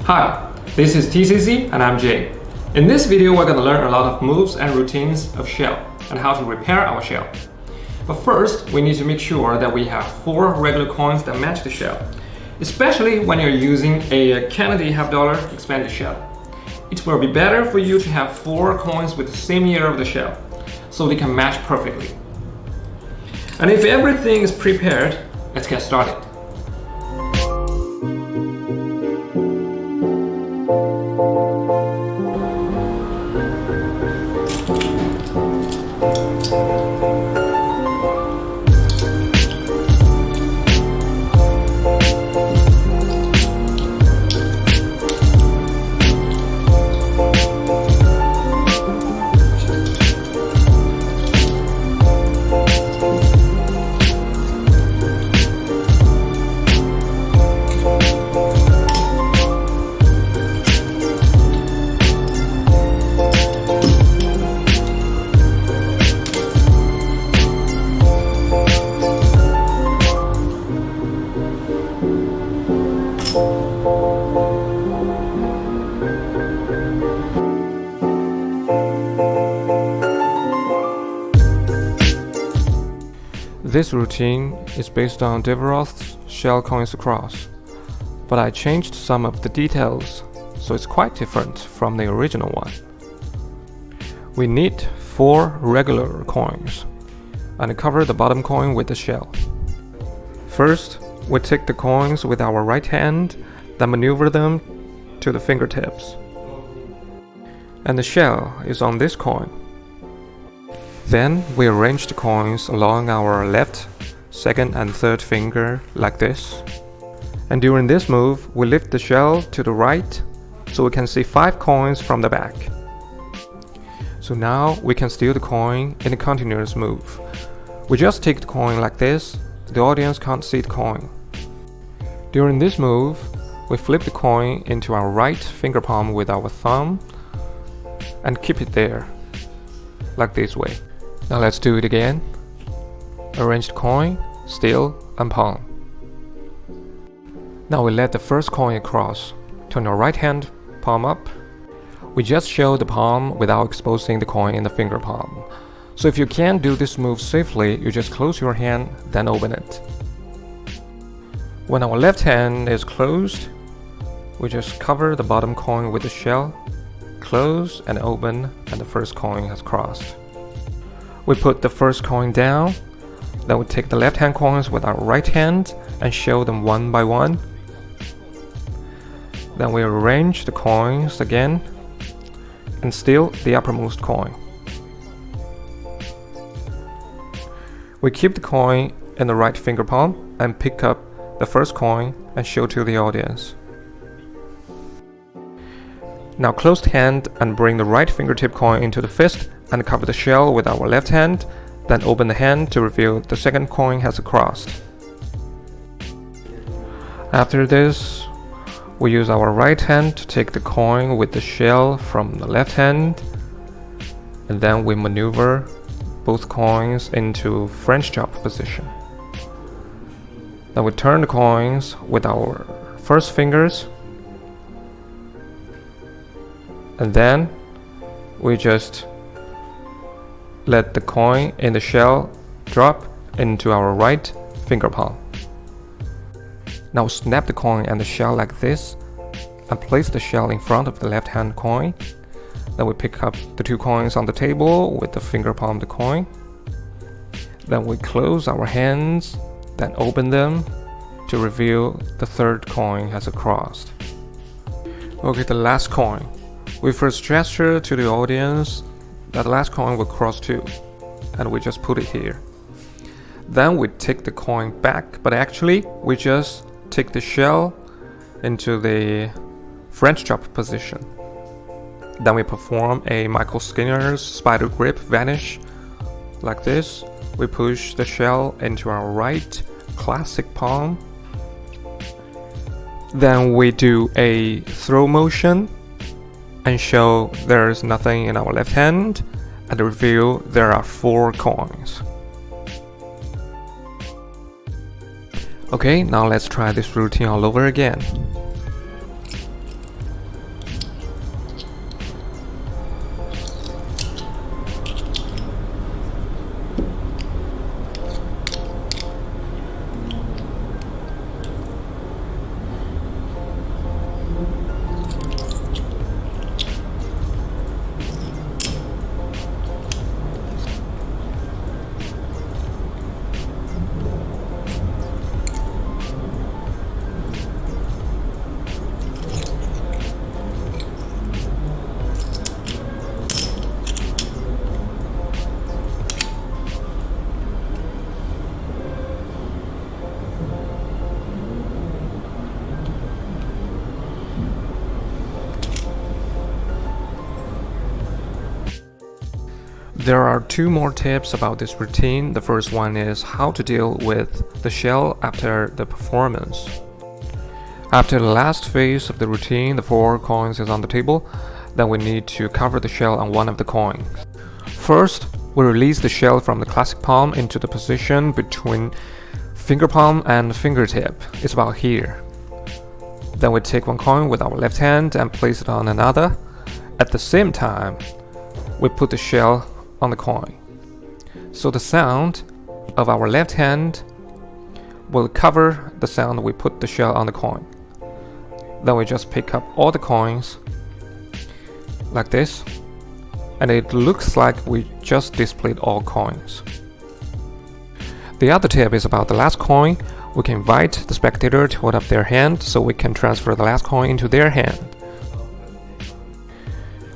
Hi, this is TCC and I'm Jay. In this video, we're going to learn a lot of moves and routines of shell and how to repair our shell. But first, we need to make sure that we have 4 regular coins that match the shell, especially when you're using a Kennedy half-dollar expanded shell. It will be better for you to have 4 coins with the same year of the shell, so they can match perfectly. And if everything is prepared, let's get started. This routine is based on Deveroth's shell coins across, but I changed some of the details, so it's quite different from the original one. We need 4 regular coins and cover the bottom coin with the shell. First, we take the coins with our right hand, then maneuver them to the fingertips. And the shell is on this coin. Then we arrange the coins along our left, second and third finger like this. And during this move, we lift the shell to the right so we can see 5 coins from the back. So now we can steal the coin in a continuous move. We just take the coin like this, the audience can't see the coin. During this move, we flip the coin into our right finger palm with our thumb and keep it there, like this way. Now let's do it again. Arrange the coin, steal, and palm. Now we let the first coin across. Turn your right hand palm up. We just show the palm without exposing the coin in the finger palm. So if you can't do this move safely, you just close your hand, then open it. When our left hand is closed, We just cover the bottom coin with the shell, close and open, and the first coin has crossed. We put the first coin down, then we take the left hand coins with our right hand and show them one by one. Then we arrange the coins again and steal the uppermost coin. We keep the coin in the right finger palm and pick up the first coin and show to the audience. Now close the hand and bring the right fingertip coin into the fist and cover the shell with our left hand, then open the hand to reveal the second coin has crossed. After this, we use our right hand to take the coin with the shell from the left hand, and then we maneuver both coins into French chop position. Then we turn the coins with our first fingers, and then we just let the coin in the shell drop into our right finger palm. Now snap the coin and the shell like this and place the shell in front of the left hand coin. Then we pick up the two coins on the table with the finger palm of the coin. Then we close our hands, then open them to reveal the third coin has crossed. Okay, the last coin. We first gesture to the audience that the last coin will cross too, and we just put it here. Then we take the coin back, but actually we just take the shell into the French chop position. Then we perform a Michael Skinner's spider grip vanish like this. We push the shell into our right classic palm. Then we do a throw motion and show there is nothing in our left hand, and reveal there are 4 coins. Okay, now let's try this routine all over again. There are 2 more tips about this routine. The first one is how to deal with the shell after the performance. After the last phase of the routine, the 4 coins is on the table, then we need to cover the shell on one of the coins. First, we release the shell from the classic palm into the position between finger palm and fingertip. It's about here. Then we take one coin with our left hand and place it on another. At the same time, we put the shell on the coin. So the sound of our left hand will cover the sound we put the shell on the coin. Then we just pick up all the coins like this, and it looks like we just displayed all coins. The other tip is about the last coin. We can invite the spectator to hold up their hand so we can transfer the last coin into their hand.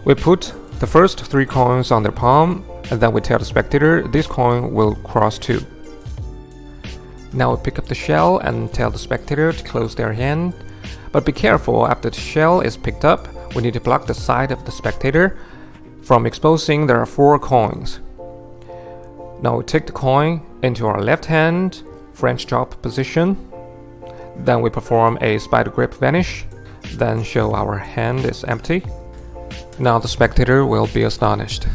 We put the first 3 coins on their palm, and then we tell the spectator this coin will cross too. Now we pick up the shell and tell the spectator to close their hand. But be careful, after the shell is picked up, we need to block the side of the spectator from exposing there are 4 coins. Now we take the coin into our left hand, French chop position. Then we perform a spider grip vanish, then show our hand is empty. Now the spectator will be astonished.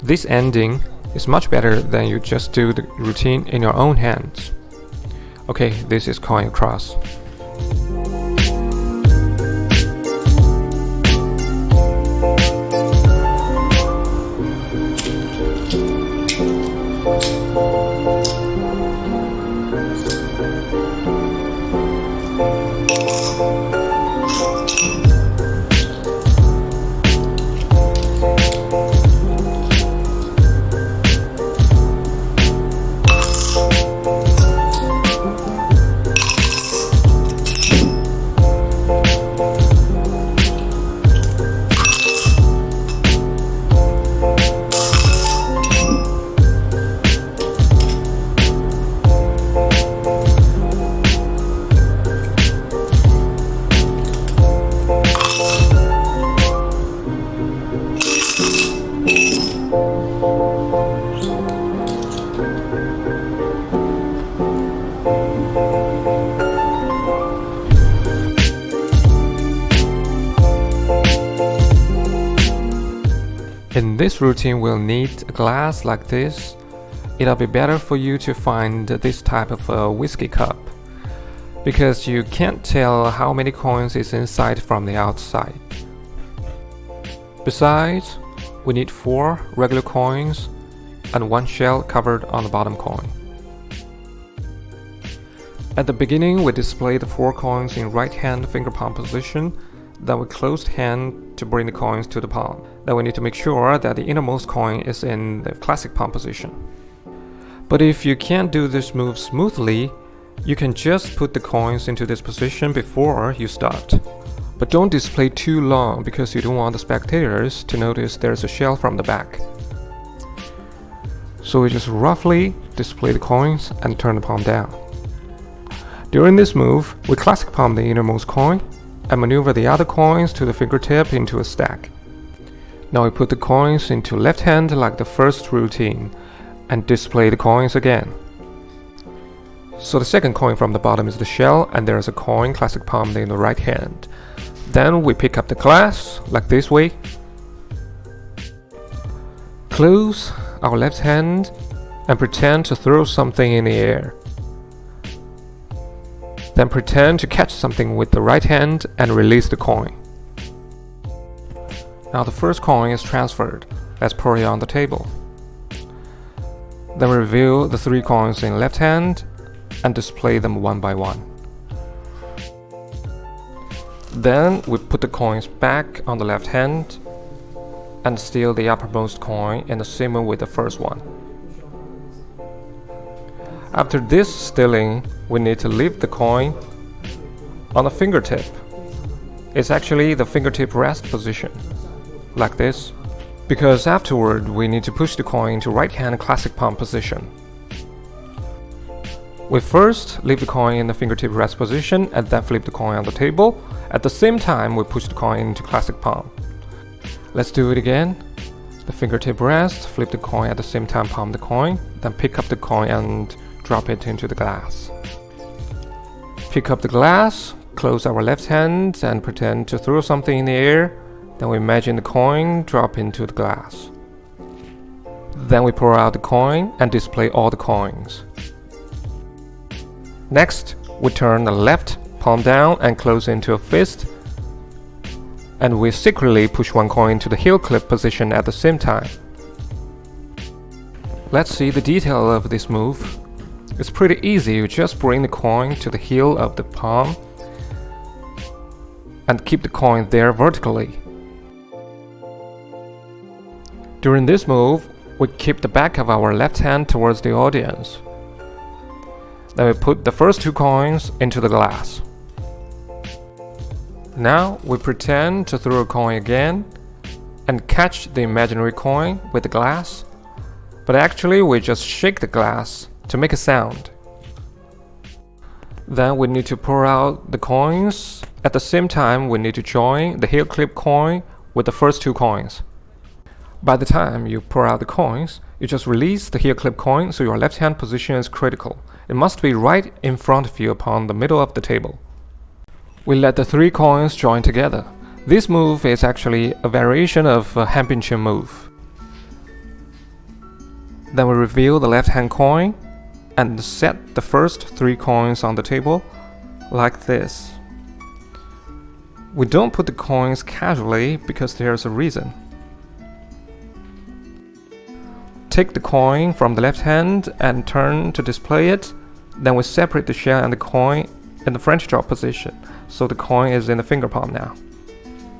This ending is much better than you just do the routine in your own hands. Okay, this is coin cross. In this routine, we'll need a glass like this. It'll be better for you to find this type of a whiskey cup, because you can't tell how many coins is inside from the outside. Besides, we need 4 regular coins and 1 shell covered on the bottom coin. At the beginning, we display the 4 coins in right hand finger palm position, then we closed hand to bring the coins to the palm. Then we need to make sure that the innermost coin is in the classic palm position. But if you can't do this move smoothly, you can just put the coins into this position before you start. But don't display too long because you don't want the spectators to notice there's a shell from the back. So we just roughly display the coins and turn the palm down. During this move, we classic palm the innermost coin and maneuver the other coins to the fingertip into a stack. Now we put the coins into left hand like the first routine and display the coins again. So the second coin from the bottom is the shell, and there's a coin classic palmed in the right hand. Then we pick up the glass like this way. Close our left hand and pretend to throw something in the air. Then pretend to catch something with the right hand and release the coin. Now the first coin is transferred. Let's pour it on the table. Then reveal the 3 coins in left hand and display them one by one. Then we put the coins back on the left hand and steal the uppermost coin in the same way with the first one. After this stealing, we need to leave the coin on the fingertip. It's actually the fingertip rest position, like this, because afterward we need to push the coin into right hand classic palm position. We first leave the coin in the fingertip rest position and then flip the coin on the table. At the same time, we push the coin into classic palm. Let's do it again. The fingertip rest, flip the coin at the same time, palm the coin, then pick up the coin and drop it into the glass. Pick up the glass, close our left hand and pretend to throw something in the air. Then we imagine the coin drop into the glass. Then we pour out the coin and display all the coins. Next, we turn the left palm down and close into a fist. And we secretly push 1 coin to the heel clip position at the same time. Let's see the detail of this move. It's pretty easy. You just bring the coin to the heel of the palm and keep the coin there vertically. During this move, we keep the back of our left hand towards the audience. Then we put the first 2 coins into the glass. Now we pretend to throw a coin again and catch the imaginary coin with the glass, but actually we just shake the glass to make a sound. Then we need to pour out the coins. At the same time, we need to join the heel clip coin with the first 2 coins. By the time you pour out the coins, you just release the heel clip coin, so your left hand position is critical. It must be right in front of you upon the middle of the table. We let the 3 coins join together. This move is actually a variation of a Hanpinchen move. Then we reveal the left hand coin and set the first 3 coins on the table like this. We don't put the coins casually because there's a reason. Take the coin from the left hand and turn to display it. Then we separate the shell and the coin in the French drop position, so the coin is in the finger palm now.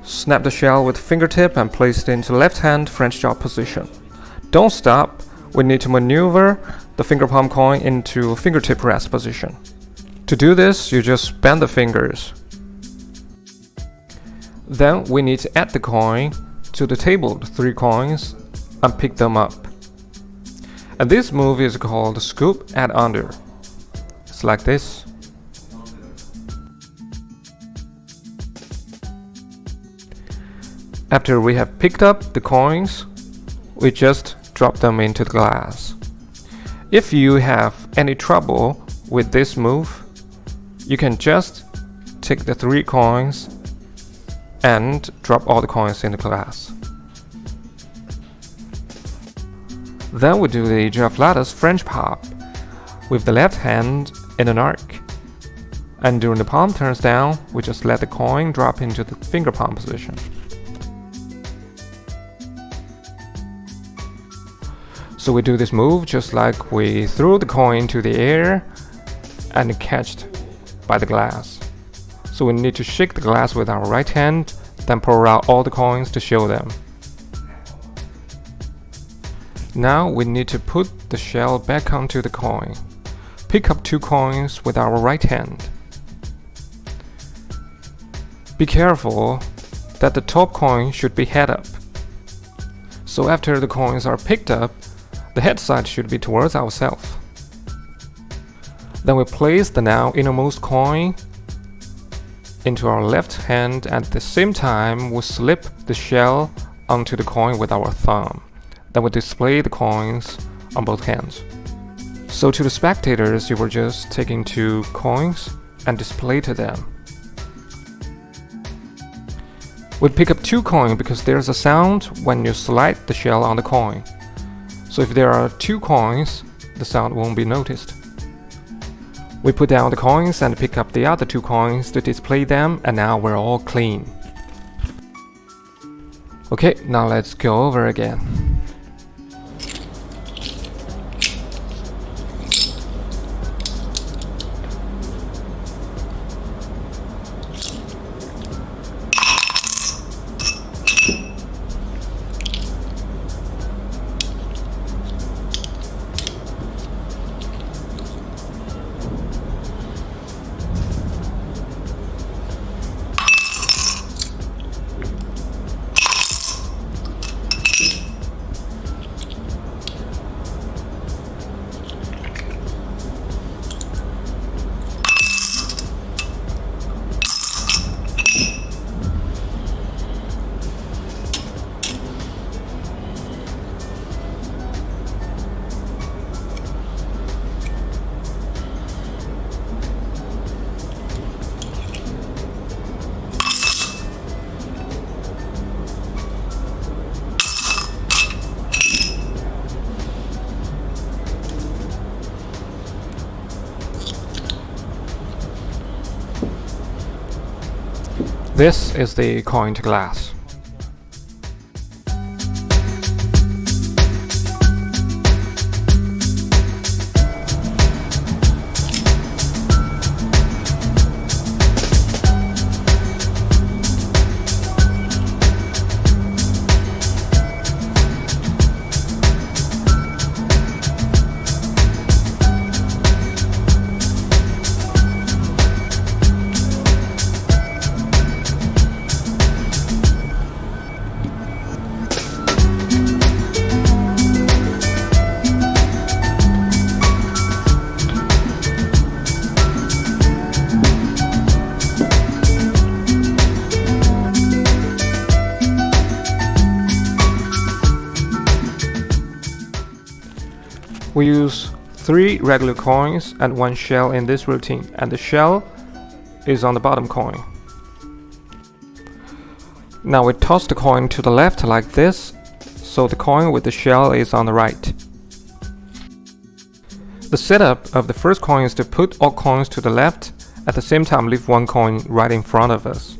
Snap the shell with the fingertip and place it into left hand French drop position. Don't stop. We need to maneuver the finger palm coin into fingertip rest position. To do this, you just bend the fingers. Then we need to add the coin to the table, the 3 coins, and pick them up. And this move is called scoop add under. It's like this. After we have picked up the coins, we just drop them into the glass. If you have any trouble with this move, you can just take the 3 coins and drop all the coins in the glass. Then we do the Giraflata's French pop with the left hand in an arc. And during the palm turns down, we just let the coin drop into the finger palm position. So we do this move just like we threw the coin to the air and catched by the glass. So we need to shake the glass with our right hand, then pour out all the coins to show them. Now we need to put the shell back onto the coin. Pick up 2 coins with our right hand. Be careful that the top coin should be head up. So after the coins are picked up, the head side should be towards ourselves. Then we place the now innermost coin into our left hand, and at the same time we slip the shell onto the coin with our thumb. Then we display the coins on both hands. So to the spectators, you were just taking 2 coins and display to them. We pick up 2 coins because there's a sound when you slide the shell on the coin. So if there are 2 coins, the sound won't be noticed. We put down the coins and pick up the other 2 coins to display them, and now we're all clean. Okay, now let's go over again. This is the coin to glass. We use 3 regular coins and 1 shell in this routine, and the shell is on the bottom coin. Now we toss the coin to the left like this, so the coin with the shell is on the right. The setup of the first coin is to put all coins to the left, at the same time leave 1 coin right in front of us.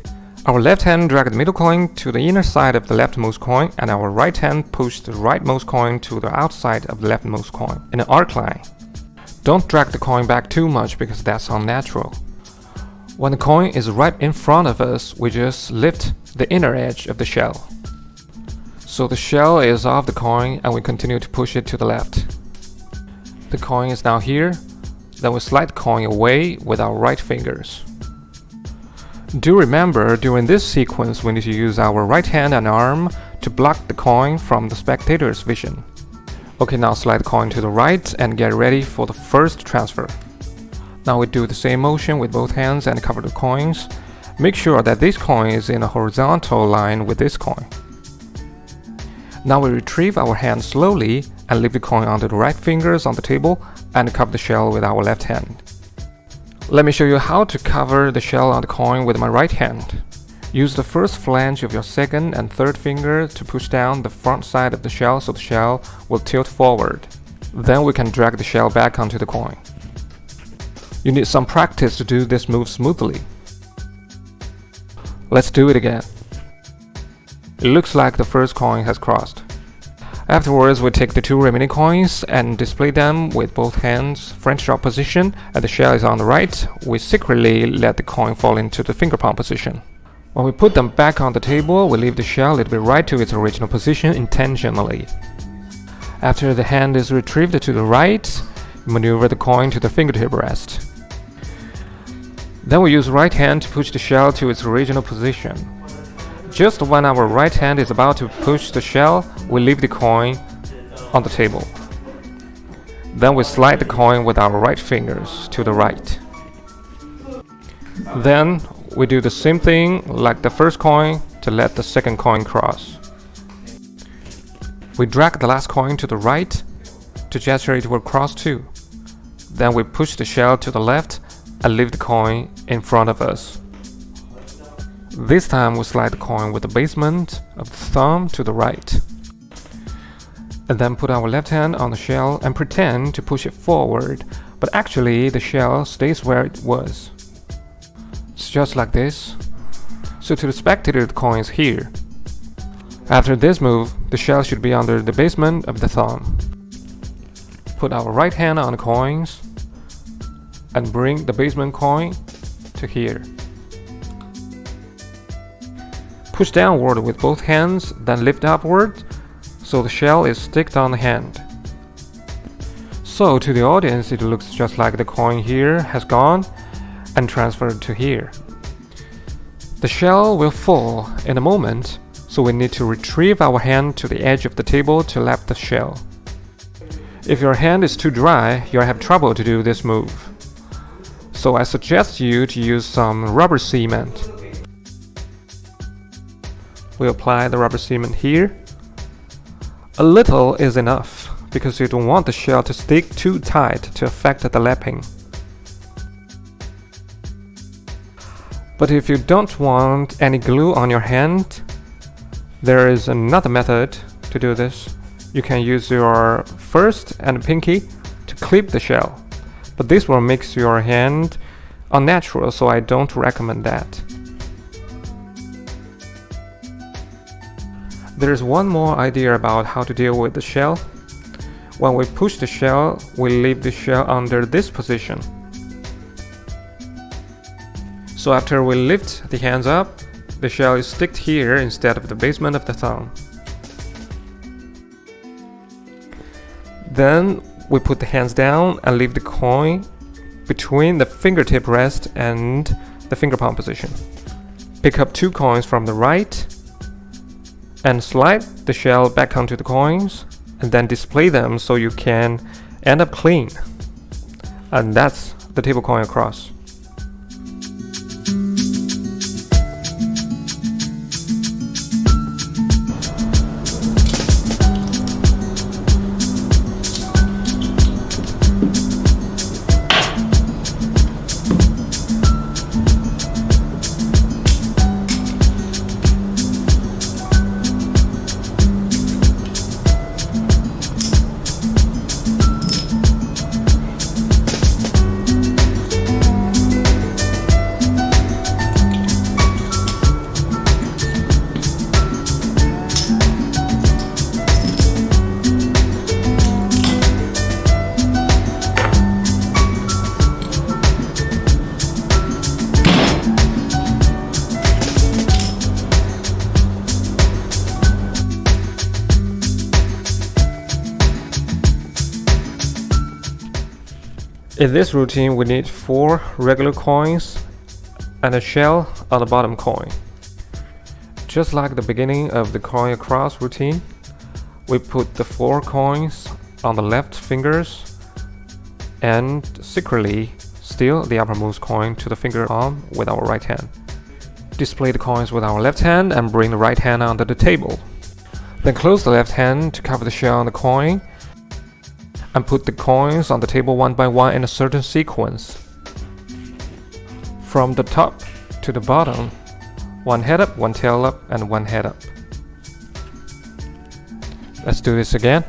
Our left hand drag the middle coin to the inner side of the leftmost coin, and our right hand push the rightmost coin to the outside of the leftmost coin in an arc line. Don't drag the coin back too much because that's unnatural. When the coin is right in front of us, we just lift the inner edge of the shell. So the shell is off the coin and we continue to push it to the left. The coin is now here, then we slide the coin away with our right fingers. Do remember, during this sequence we need to use our right hand and arm to block the coin from the spectator's vision. Okay, now slide the coin to the right and get ready for the first transfer. Now we do the same motion with both hands and cover the coins. Make sure that this coin is in a horizontal line with this coin. Now we retrieve our hand slowly and leave the coin under the right fingers on the table and cover the shell with our left hand. Let me show you how to cover the shell on the coin with my right hand. Use the first flange of your second and third finger to push down the front side of the shell so the shell will tilt forward. Then we can drag the shell back onto the coin. You need some practice to do this move smoothly. Let's do it again. It looks like the first coin has crossed. Afterwards, we take the two remaining coins and display them with both hands French drop position, and the shell is on the right. We secretly let the coin fall into the finger palm position. When we put them back on the table, we leave the shell a little bit right to its original position intentionally. After the hand is retrieved to the right, maneuver the coin to the fingertip rest. Then we use right hand to push the shell to its original position. Just when our right hand is about to push the shell, we leave the coin on the table. Then we slide the coin with our right fingers to the right. Then we do the same thing like the first coin to let the second coin cross. We drag the last coin to the right to gesture it will cross too. Then we push the shell to the left and leave the coin in front of us. This time we slide the coin with the basement of the thumb to the right. And then put our left hand on the shell and pretend to push it forward, but actually the shell stays where it was. It's just like this. So to the spectator, the coin is here. After this move, the shell should be under the basement of the thumb. Put our right hand on the coins and bring the basement coin to here. Push downward with both hands, then lift upward so the shell is sticked on the hand. So to the audience, it looks just like the coin here has gone and transferred to here. The shell will fall in a moment, so we need to retrieve our hand to the edge of the table to lap the shell. If your hand is too dry, you'll have trouble to do this move. So I suggest you to use some rubber cement. We apply the rubber cement here. A little is enough, because you don't want the shell to stick too tight to affect the lapping. But if you don't want any glue on your hand, there is another method to do this. You can use your first and pinky to clip the shell, but this will make your hand unnatural, so I don't recommend that. There is one more idea about how to deal with the shell. When we push the shell, we leave the shell under this position. So after we lift the hands up, the shell is sticked here instead of the basement of the thumb. Then we put the hands down and leave the coin between the fingertip rest and the finger palm position. Pick up two coins from the right and slide the shell back onto the coins and then display them so you can end up clean. And that's the table coin across. In this routine, we need 4 regular coins and a shell on the bottom coin. Just like the beginning of the coin across routine, we put the 4 coins on the left fingers and secretly steal the uppermost coin to the finger palm with our right hand. Display the coins with our left hand and bring the right hand under the table. Then close the left hand to cover the shell on the coin and put the coins on the table one by one in a certain sequence. From the top to the bottom, one head up, one tail up, and one head up. Let's do this again.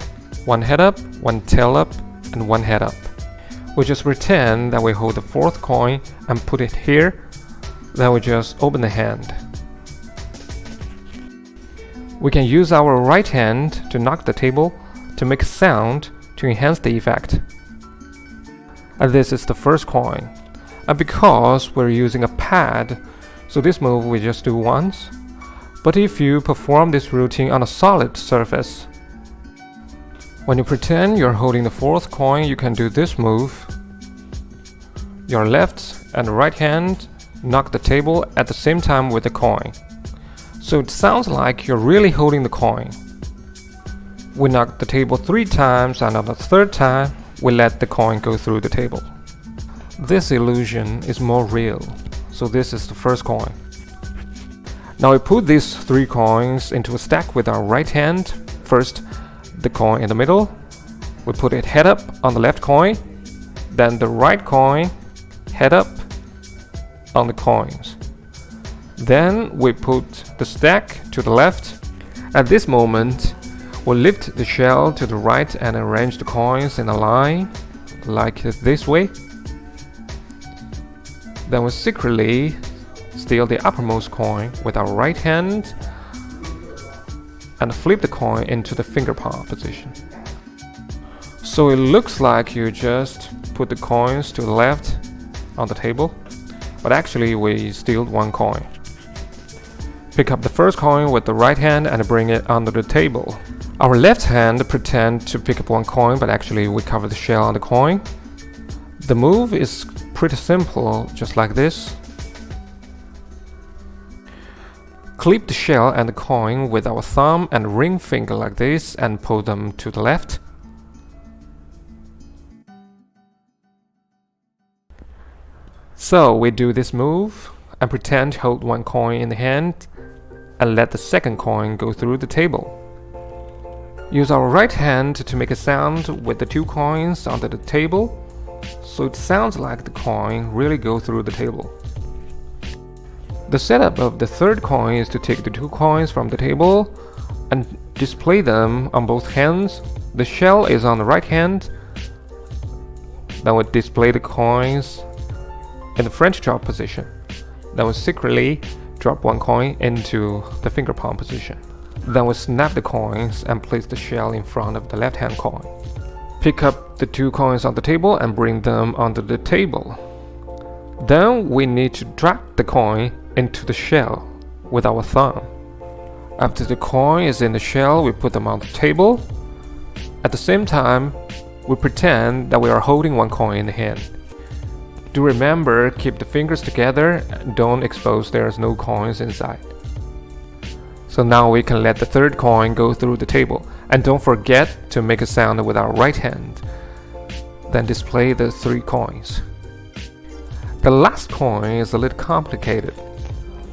One head up, one tail up, and one head up. We just pretend that we hold the fourth coin and put it here. Then we just open the hand. We can use our right hand to knock the table to make a sound to enhance the effect. And this is the first coin. And because we're using a pad, so this move we just do once. But if you perform this routine on a solid surface, when you pretend you're holding the fourth coin, you can do this move. Your left and right hand knock the table at the same time with the coin. So it sounds like you're really holding the coin. We knock the table 3 times, and on the third time, we let the coin go through the table. This illusion is more real. So this is the first coin. Now we put these 3 coins into a stack with our right hand. First, the coin in the middle. We put it head up on the left coin. Then the right coin head up on the coins. Then we put the stack to the left. At this moment, we'll lift the shell to the right and arrange the coins in a line, like this way. Then we secretly steal the uppermost coin with our right hand and flip the coin into the finger palm position. So it looks like you just put the coins to the left on the table, but actually we steal 1 coin. Pick up the first coin with the right hand and bring it under the table. Our left hand pretend to pick up 1 coin, but actually we cover the shell on the coin. The move is pretty simple, just like this. Clip the shell and the coin with our thumb and ring finger like this and pull them to the left. So we do this move and pretend to hold 1 coin in the hand and let the second coin go through the table. Use our right hand to make a sound with the 2 coins under the table, so it sounds like the coin really go through the table. The setup of the third coin is to take the 2 coins from the table and display them on both hands. The shell is on the right hand. Then we display the coins in the French drop position. Then we secretly drop 1 coin into the finger palm position. Then we snap the coins and place the shell in front of the left hand coin. Pick up the 2 coins on the table and bring them under the table. Then we need to drag the coin into the shell with our thumb. After the coin is in the shell, we put them on the table. At the same time, we pretend that we are holding 1 coin in the hand. Do remember, keep the fingers together and don't expose there's no coins inside. So now we can let the third coin go through the table. And don't forget to make a sound with our right hand. Then display the 3 coins. The last coin is a little complicated.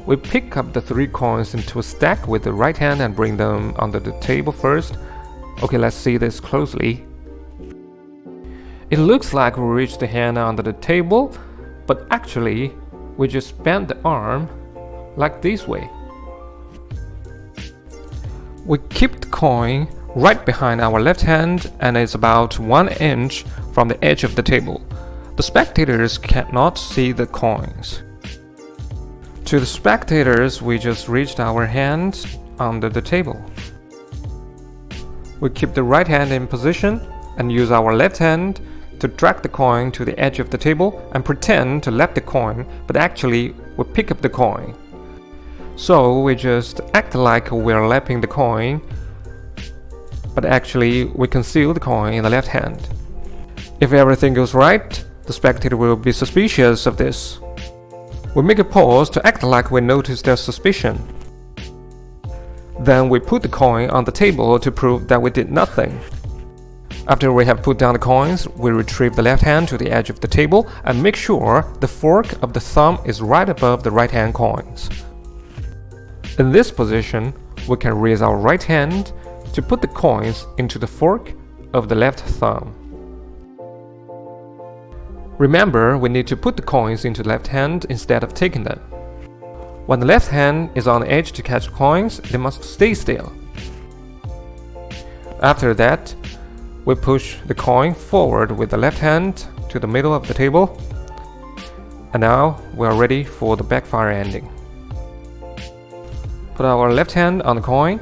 We pick up the 3 coins into a stack with the right hand and bring them under the table first. Okay, let's see this closely. It looks like we reach the hand under the table, but actually we just bend the arm like this way. We keep the coin right behind our left hand and it's about 1 inch from the edge of the table. The spectators cannot see the coins. To the spectators, we just reached our hand under the table. We keep the right hand in position and use our left hand to drag the coin to the edge of the table and pretend to lap the coin, but actually we pick up the coin. So we just act like we're lapping the coin, but actually we conceal the coin in the left hand. If everything goes right, the spectator will be suspicious of this. We make a pause to act like we notice their suspicion. Then we put the coin on the table to prove that we did nothing. After we have put down the coins, we retrieve the left hand to the edge of the table and make sure the fork of the thumb is right above the right hand coins. In this position, we can raise our right hand to put the coins into the fork of the left thumb. Remember, we need to put the coins into the left hand instead of taking them. When the left hand is on the edge to catch the coins, they must stay still. After that, we push the coin forward with the left hand to the middle of the table. And now we are ready for the backfire ending. Put our left hand on the coin.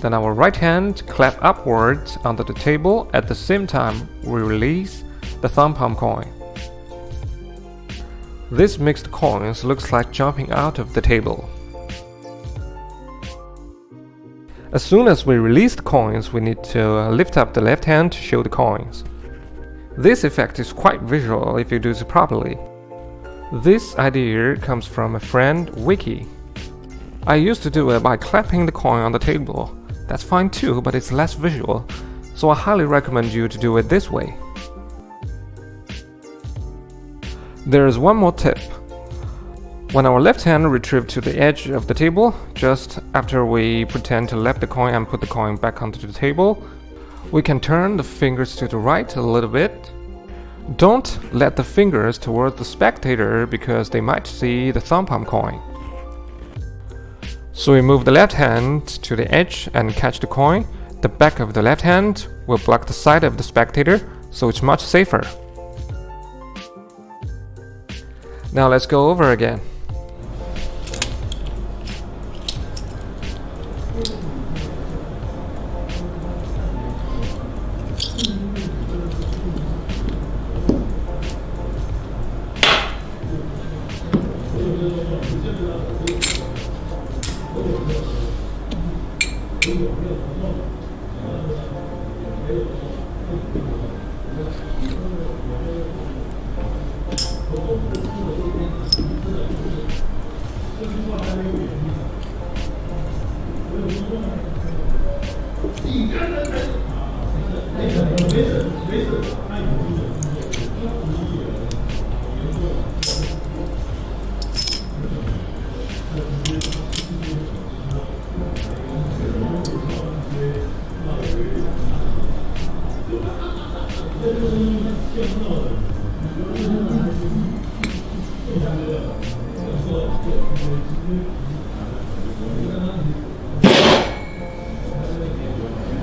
Then our right hand clap upwards onto the table. At the same time, we release the thumb palm coin. This mixed coins looks like jumping out of the table. As soon as we release the coins, we need to lift up the left hand to show the coins. This effect is quite visual if you do it properly. This idea comes from a friend, Wiki. I used to do it by clapping the coin on the table. That's fine too, but it's less visual, so I highly recommend you to do it this way. There is one more tip. When our left hand retrieves to the edge of the table, just after we pretend to lift the coin and put the coin back onto the table, we can turn the fingers to the right a little bit. Don't let the fingers towards the spectator because they might see the thumb palm coin. So we move the left hand to the edge and catch the coin. The back of the left hand will block the side of the spectator, so it's much safer. Now let's go over again.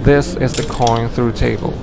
This is the coin through table.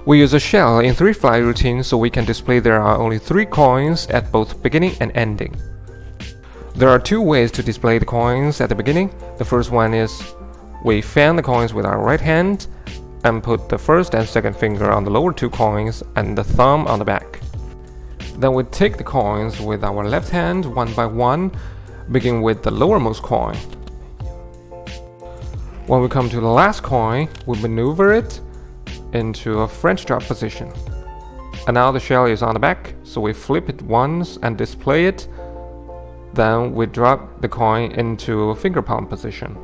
We use a shell in 3 fly routine so we can display there are only 3 coins at both beginning and ending. There are 2 ways to display the coins at the beginning. The first one is we fan the coins with our right hand and put the first and second finger on the lower 2 coins and the thumb on the back. Then we take the coins with our left hand one by one, beginning with the lowermost coin. When we come to the last coin, we maneuver it into a French drop position. And now the shell is on the back, so we flip it once and display it. Then we drop the coin into a finger palm position.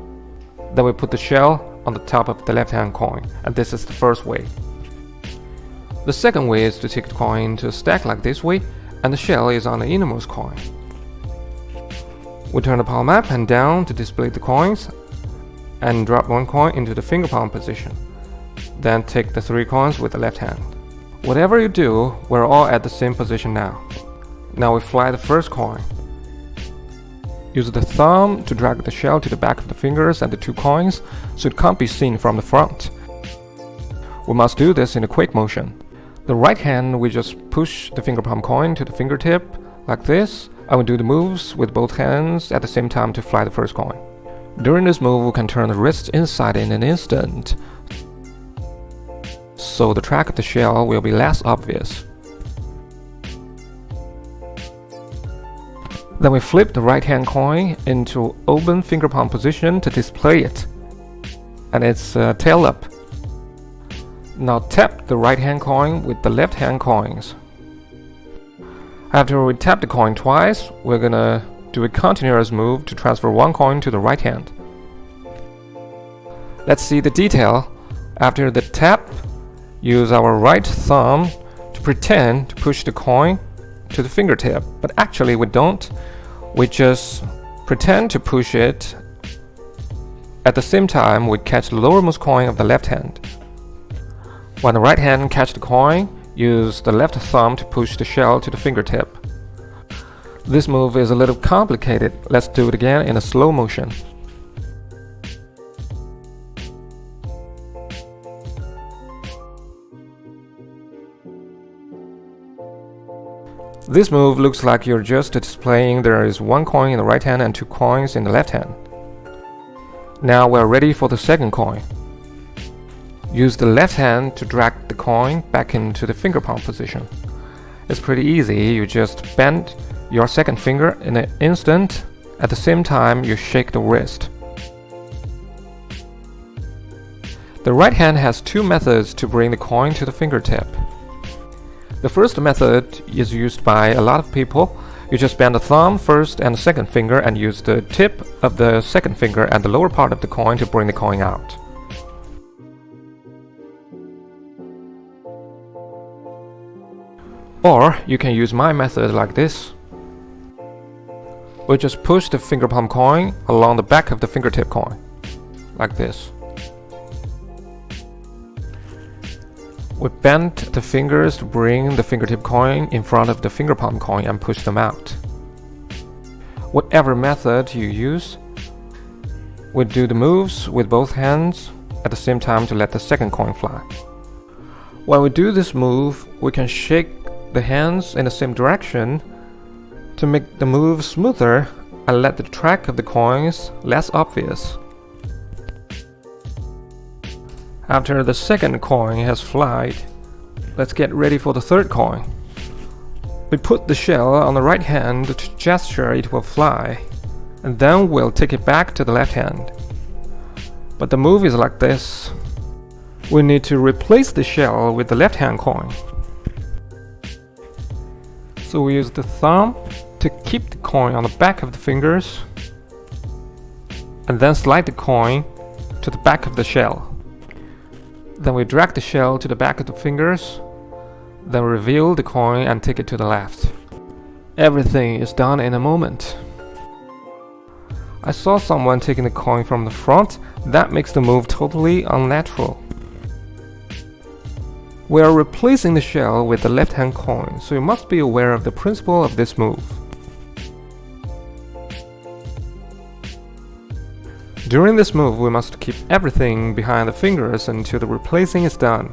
Then we put the shell on the top of the left hand coin, and this is the first way. The second way is to take the coin into a stack like this way, and the shell is on the innermost coin. We turn the palm up and down to display the coins, and drop one coin into the finger palm position. Then take the 3 coins with the left hand. Whatever you do, we're all at the same position now. Now we fly the first coin. Use the thumb to drag the shell to the back of the fingers and the 2 coins so it can't be seen from the front. We must do this in a quick motion. The right hand, we just push the finger palm coin to the fingertip like this. I will do the moves with both hands at the same time to fly the first coin. During this move, we can turn the wrist inside in an instant, so the track of the shell will be less obvious. Then we flip the right hand coin into open finger palm position to display it. and it's tail up. Now tap the right hand coin with the left hand coins. After we tap the coin twice, we're gonna do a continuous move to transfer one coin to the right hand. Let's see the detail. After the tap, use our right thumb to pretend to push the coin to the fingertip, but actually we don't. We just pretend to push it. At the same time, we catch the lowermost coin of the left hand. When the right hand catch the coin, use the left thumb to push the shell to the fingertip. This move is a little complicated. Let's do it again in a slow motion. This move looks like you're just displaying there is one coin in the right hand and two coins in the left hand. Now we're ready for the second coin. Use the left hand to drag the coin back into the finger palm position. It's pretty easy. You just bend your second finger in an instant. At the same time, you shake the wrist. The right hand has two methods to bring the coin to the fingertip. The first method is used by a lot of people. You just bend the thumb first and the second finger and use the tip of the second finger and the lower part of the coin to bring the coin out. Or you can use my method like this. We just push the finger palm coin along the back of the fingertip coin, like this. We bend the fingers to bring the fingertip coin in front of the finger palm coin and push them out. Whatever method you use, we do the moves with both hands at the same time to let the second coin fly. When we do this move, we can shake the hands in the same direction to make the move smoother and let the track of the coins less obvious. After the second coin has flied, let's get ready for the third coin. We put the shell on the right hand to gesture it will fly, and then we'll take it back to the left hand. But the move is like this. We need to replace the shell with the left hand coin. So we use the thumb to keep the coin on the back of the fingers, and then slide the coin to the back of the shell. Then we drag the shell to the back of the fingers, then reveal the coin and take it to the left. Everything is done in a moment. I saw someone taking the coin from the front. That makes the move totally unnatural. We are replacing the shell with the left-hand coin, so you must be aware of the principle of this move. During this move, we must keep everything behind the fingers until the replacing is done.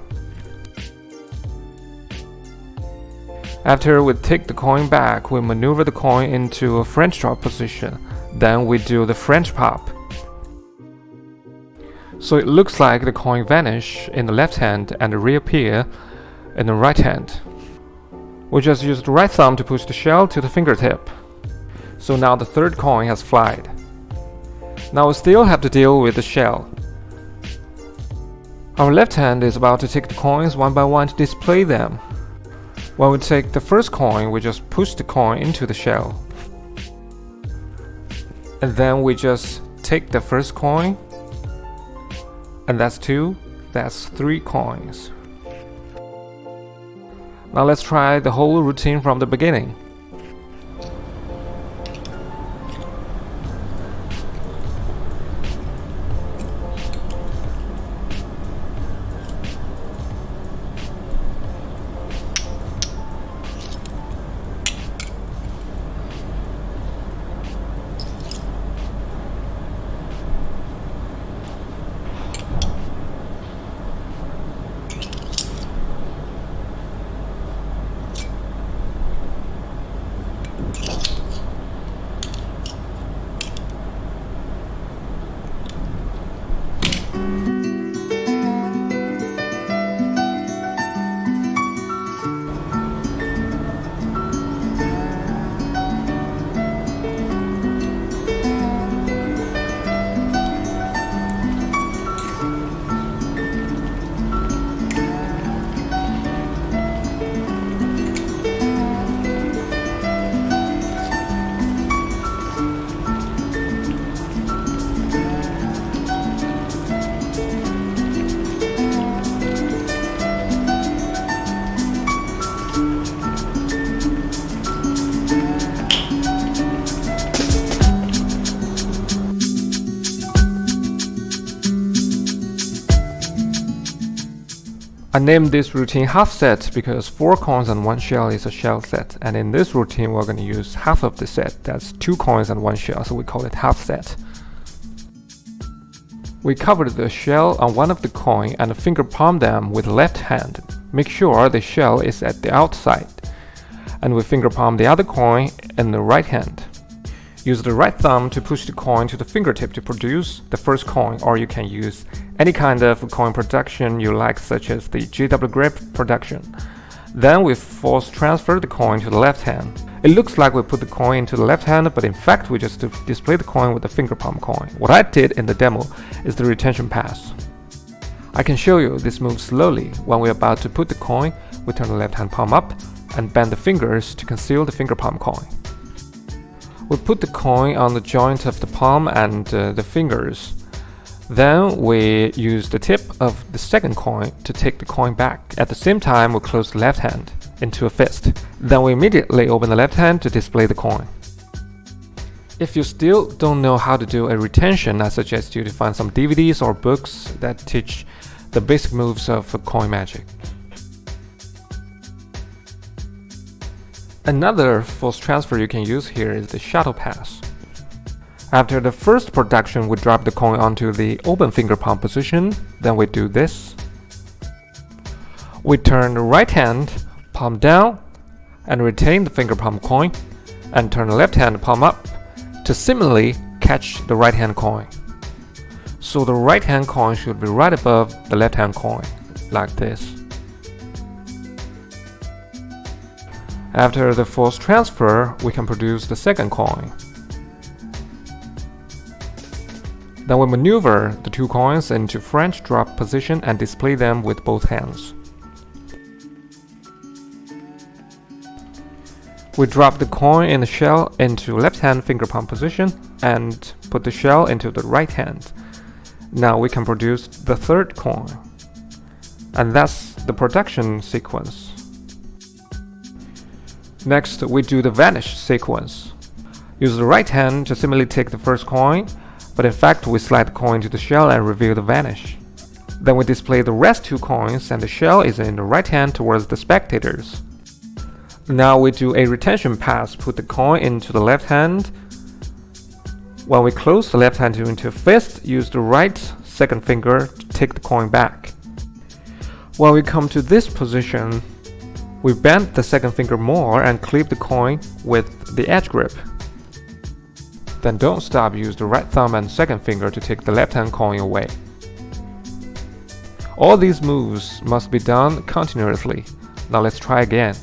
After we take the coin back, we maneuver the coin into a French drop position. Then we do the French pop. So it looks like the coin vanish in the left hand and reappear in the right hand. We just use the right thumb to push the shell to the fingertip. So now the third coin has flied. Now we still have to deal with the shell. Our left hand is about to take the coins one by one to display them. When we take the first coin, we just push the coin into the shell. And then we just take the first coin. And that's 2, that's 3 coins. Now let's try the whole routine from the beginning. I named this routine half set because 4 coins and 1 shell is a shell set, and in this routine we're going to use half of the set. That's 2 coins and 1 shell, so we call it half set. We covered the shell on one of the coin and finger palm them with left hand. Make sure the shell is at the outside. And we finger palm the other coin in the right hand. Use the right thumb to push the coin to the fingertip to produce the first coin, or you can use any kind of coin production you like, such as the GW grip production. Then we force transfer the coin to the left hand. It looks like we put the coin into the left hand, but in fact we just display the coin with the finger palm coin. What I did in the demo is the retention pass. I can show you this move slowly. When we're about to put the coin, we turn the left hand palm up and bend the fingers to conceal the finger palm coin. We put the coin on the joint of the palm and the fingers. Then we use the tip of the second coin to take the coin back. At the same time, we close the left hand into a fist. Then we immediately open the left hand to display the coin. If you still don't know how to do a retention, I suggest you to find some DVDs or books that teach the basic moves of coin magic. Another force transfer you can use here is the shuttle pass. After the first production, we drop the coin onto the open finger palm position. Then we do this. We turn the right hand palm down and retain the finger palm coin, and turn the left hand palm up to similarly catch the right hand coin. So the right hand coin should be right above the left hand coin, like this. After the force transfer, we can produce the second coin. Then we maneuver the 2 coins into French drop position and display them with both hands. We drop the coin in the shell into left hand finger palm position and put the shell into the right hand. Now we can produce the third coin. And that's the production sequence. Next, we do the vanish sequence. Use the right hand to similarly take the first coin, but in fact we slide the coin to the shell and reveal the vanish. Then we display the rest 2 coins and the shell is in the right hand towards the spectators. Now we do a retention pass, put the coin into the left hand. When we close the left hand into a fist, use the right second finger to take the coin back. When we come to this position, we bend the second finger more and clip the coin with the edge grip. Then don't stop, use the right thumb and second finger to take the left hand coin away. All these moves must be done continuously. Now let's try again.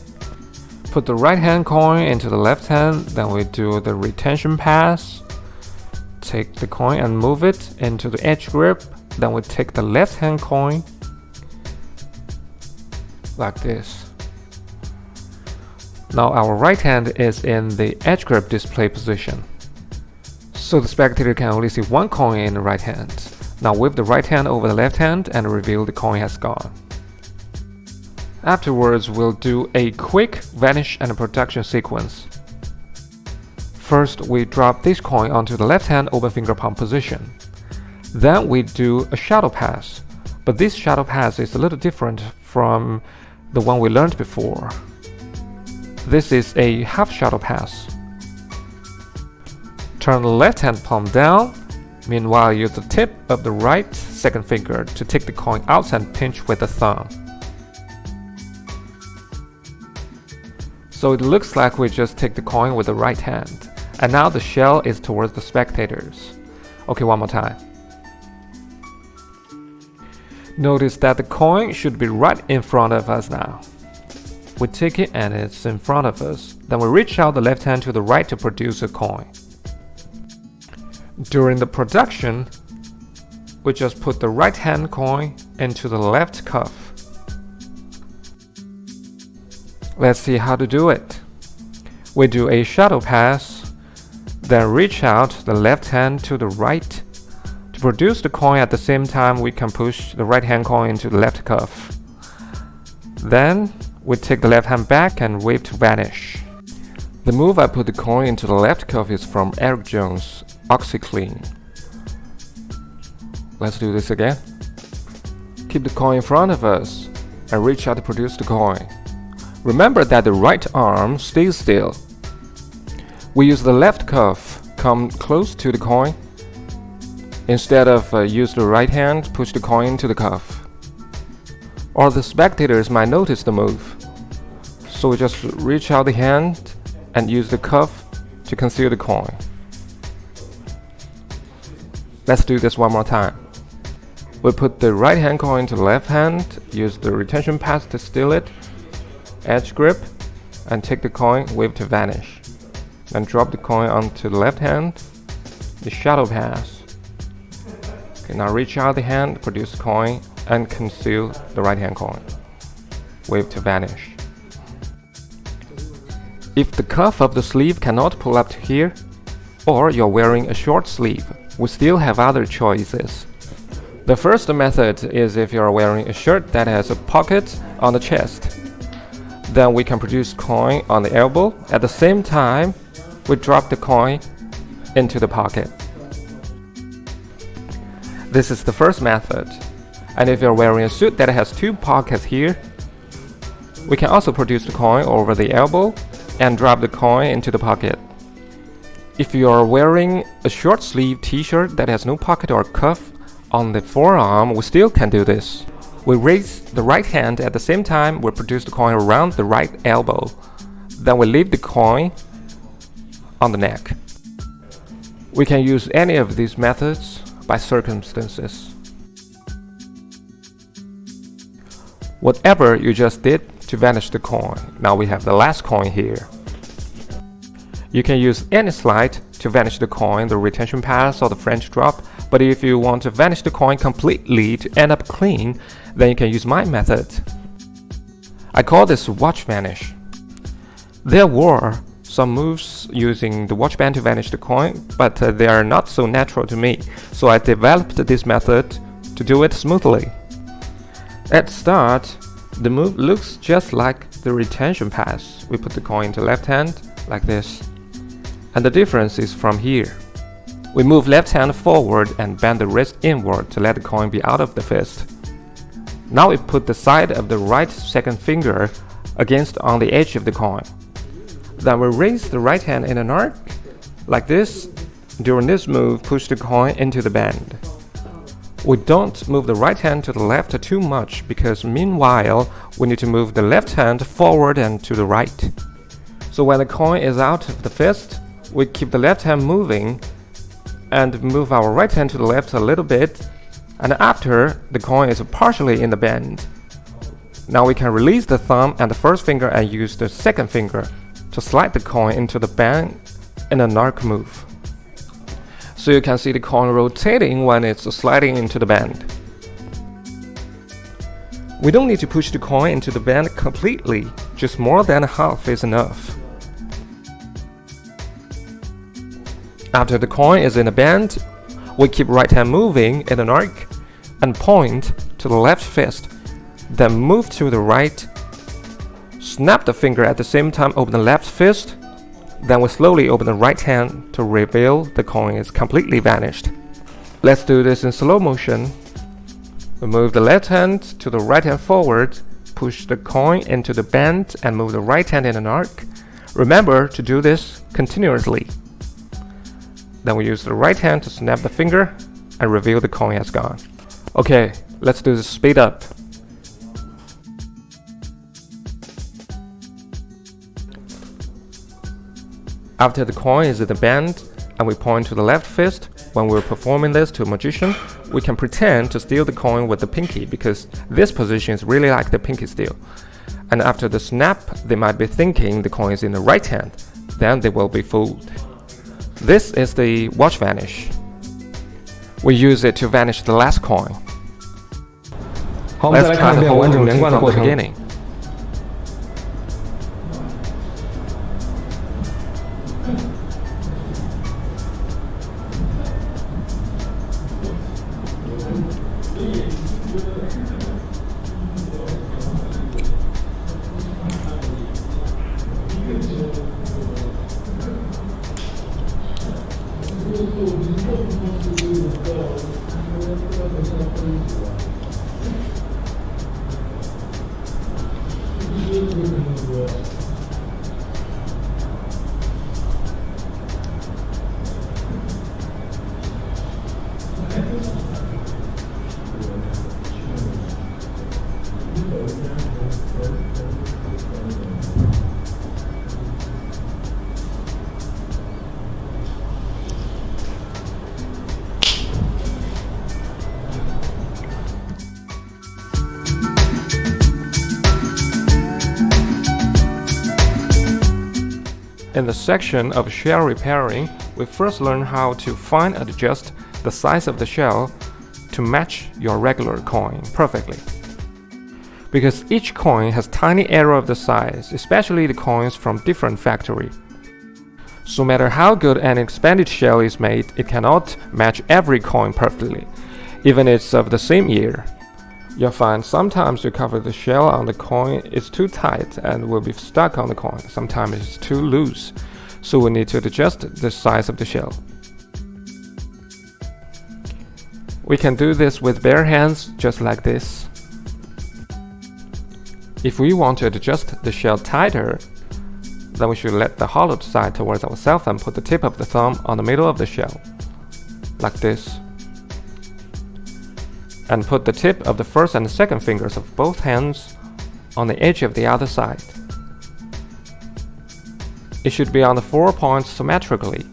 Put the right hand coin into the left hand, then we do the retention pass. Take the coin and move it into the edge grip, then we take the left hand coin like this. Now our right hand is in the edge grip display position, so the spectator can only see 1 coin in the right hand. Now whip the right hand over the left hand and reveal the coin has gone. Afterwards, we'll do a quick vanish and production sequence. First, we drop this coin onto the left hand open finger palm position. Then we do a shadow pass, but this shadow pass is a little different from the one we learned before. This is a half shadow pass. Turn the left hand palm down. Meanwhile, use the tip of the right second finger to take the coin out and pinch with the thumb. So it looks like we just take the coin with the right hand. And now the shell is towards the spectators. Okay, one more time. Notice that the coin should be right in front of us now. We take it and it's in front of us. Then we reach out the left hand to the right to produce a coin. During the production, we just put the right hand coin into the left cuff. Let's see how to do it. We do a shadow pass, then reach out the left hand to the right. To produce the coin at the same time, we can push the right hand coin into the left cuff. Then we take the left hand back and wave to vanish. The move I put the coin into the left cuff is from Eric Jones' OxyClean. Let's do this again. Keep the coin in front of us. and reach out to produce the coin. Remember that the right arm stays still. We use the left cuff, come close to the coin. Instead of use the right hand, push the coin into the cuff. Or the spectators might notice the move. So we just reach out the hand and use the cuff to conceal the coin. Let's do this one more time. We put the right hand coin to the left hand, use the retention pass to steal it, edge grip, and take the coin, wave to vanish. Then drop the coin onto the left hand, the shadow pass. Okay, now reach out the hand, produce the coin, and conceal the right hand coin. Wave to vanish. If the cuff of the sleeve cannot pull up to here, or you're wearing a short sleeve, we still have other choices. The first method is if you're wearing a shirt that has a pocket on the chest. Then we can produce coin on the elbow. At the same time, we drop the coin into the pocket. This is the first method. And if you're wearing a suit that has two pockets here, we can also produce the coin over the elbow and drop the coin into the pocket. If you are wearing a short sleeve t-shirt that has no pocket or cuff on the forearm, we still can do this. We raise the right hand at the same time we produce the coin around the right elbow. Then we leave the coin on the neck. We can use any of these methods by circumstances. Whatever you just did to vanish the coin, now we have the last coin here. You can use any slide to vanish the coin, the retention pass or the French drop, but if you want to vanish the coin completely to end up clean, then you can use my method. I call this watch vanish. There were some moves using the watch band to vanish the coin, but they are not so natural to me, so I developed this method to do it smoothly. At start, the move looks just like the retention pass. We put the coin into left hand like this. And the difference is from here. We move left hand forward and bend the wrist inward to let the coin be out of the fist. Now we put the side of the right second finger against on the edge of the coin. Then we raise the right hand in an arc like this. During this move, push the coin into the bend. We don't move the right hand to the left too much because meanwhile we need to move the left hand forward and to the right. So when the coin is out of the fist, we keep the left hand moving and move our right hand to the left a little bit, and after the coin is partially in the bend. Now we can release the thumb and the first finger and use the second finger to slide the coin into the bend in an arc move. So you can see the coin rotating when it's sliding into the bend. We don't need to push the coin into the bend completely, just more than half is enough. After the coin is in a bend, we keep right hand moving in an arc and point to the left fist, then move to the right, snap the finger at the same time, open the left fist, then we slowly open the right hand to reveal the coin is completely vanished. Let's do this in slow motion. We move the left hand to the right hand forward, push the coin into the bend and move the right hand in an arc. Remember to do this continuously. Then we use the right hand to snap the finger and reveal the coin has gone. Okay, let's do the speed up. After the coin is in the bend and we point to the left fist, when we're performing this to a magician, we can pretend to steal the coin with the pinky because this position is really like the pinky steal. And after the snap, they might be thinking the coin is in the right hand. Then they will be fooled. This is the watch vanish. We use it to vanish the last coin. Let's try the whole routine from the beginning. In the section of shell repairing, we first learn how to fine adjust the size of the shell to match your regular coin perfectly. Because each coin has tiny error of the size, especially the coins from different factory. So no matter how good an expanded shell is made, it cannot match every coin perfectly, even it's of the same year. You'll find sometimes you cover the shell on the coin is too tight and will be stuck on the coin. Sometimes it's too loose, so we need to adjust the size of the shell. We can do this with bare hands, just like this. If we want to adjust the shell tighter, then we should let the hollowed side towards ourselves and put the tip of the thumb on the middle of the shell, like this. And put the tip of the first and second fingers of both hands on the edge of the other side. It should be on the 4 points symmetrically.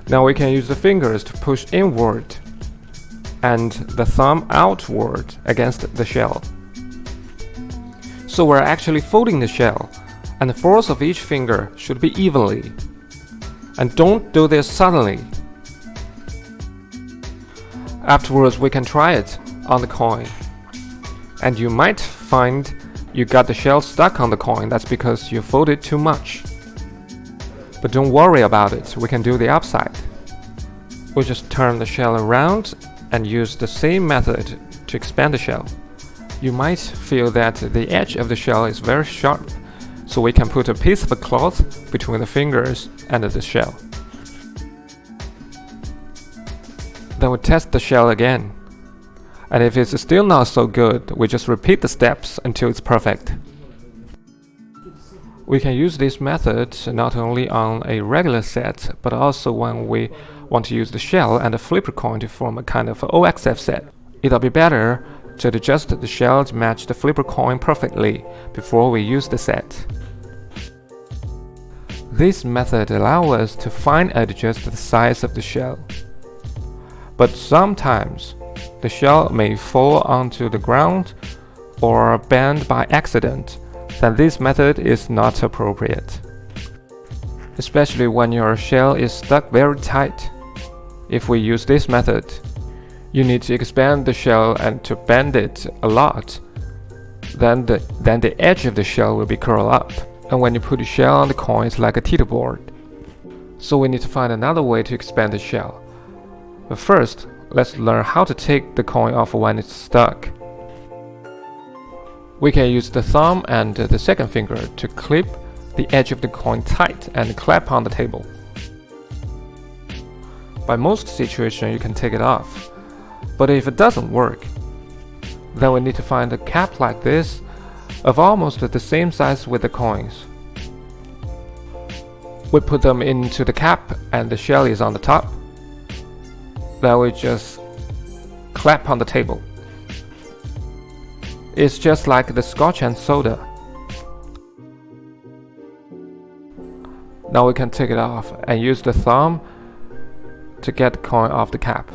Now we can use the fingers to push inward and the thumb outward against the shell. So we're actually folding the shell, and the force of each finger should be evenly. And don't do this suddenly. Afterwards, we can try it on the coin. And you might find you got the shell stuck on the coin. That's because you folded too much. But don't worry about it, we can do the upside. We just turn the shell around and use the same method to expand the shell. You might feel that the edge of the shell is very sharp, so we can put a piece of cloth between the fingers and the shell. Then we test the shell again. And if it's still not so good, we just repeat the steps until it's perfect. We can use this method not only on a regular set, but also when we want to use the shell and the flipper coin to form a kind of OXF set. It'll be better to adjust the shell to match the flipper coin perfectly before we use the set. This method allows us to fine adjust the size of the shell. But sometimes the shell may fall onto the ground or bend by accident, then this method is not appropriate. Especially when your shell is stuck very tight. If we use this method, you need to expand the shell and to bend it a lot. Then the edge of the shell will be curled up. And when you put the shell on the coin, it's like a teeterboard. So we need to find another way to expand the shell. But first, let's learn how to take the coin off when it's stuck. We can use the thumb and the second finger to clip the edge of the coin tight and clap on the table. By most situations, you can take it off. But if it doesn't work, then we need to find a cap like this of almost the same size with the coins. We put them into the cap and the shell is on the top. Then we just clap on the table. It's just like the scotch and soda. Now we can take it off and use the thumb to get the coin off the cap.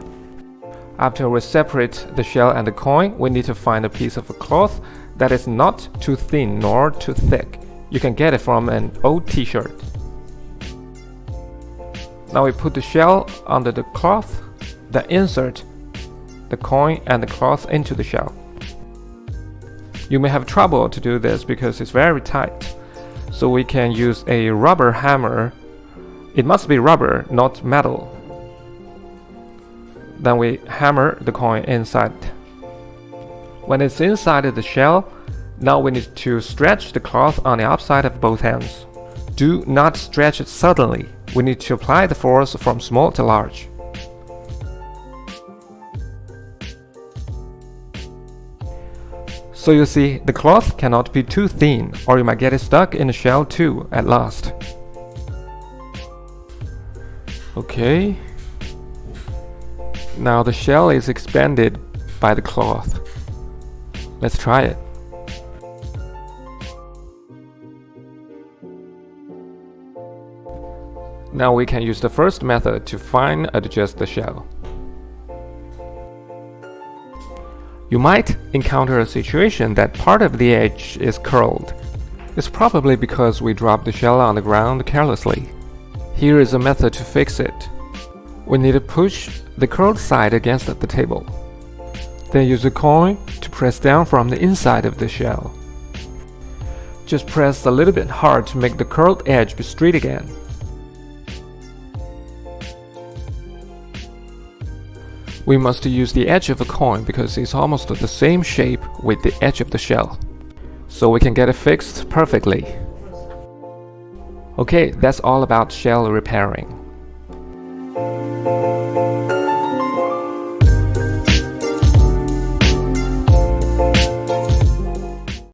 After we separate the shell and the coin, we need to find a piece of cloth that is not too thin nor too thick. You can get it from an old t-shirt. Now we put the shell under the cloth, then insert the coin and the cloth into the shell. You may have trouble to do this because it's very tight, so we can use a rubber hammer. It must be rubber, not metal. Then we hammer the coin inside. When it's inside the shell, now we need to stretch the cloth on the outside of both hands. Do not stretch it suddenly. We need to apply the force from small to large. So you see, the cloth cannot be too thin, or you might get it stuck in the shell too at last. Okay. Now the shell is expanded by the cloth. Let's try it. Now we can use the first method to fine adjust the shell. You might encounter a situation that part of the edge is curled. It's probably because we dropped the shell on the ground carelessly. Here is a method to fix it. We need to push the curled side against the table. Then use a coin to press down from the inside of the shell. Just press a little bit hard to make the curled edge be straight again. We must use the edge of a coin because it's almost the same shape with the edge of the shell, so we can get it fixed perfectly. Okay, that's all about shell repairing.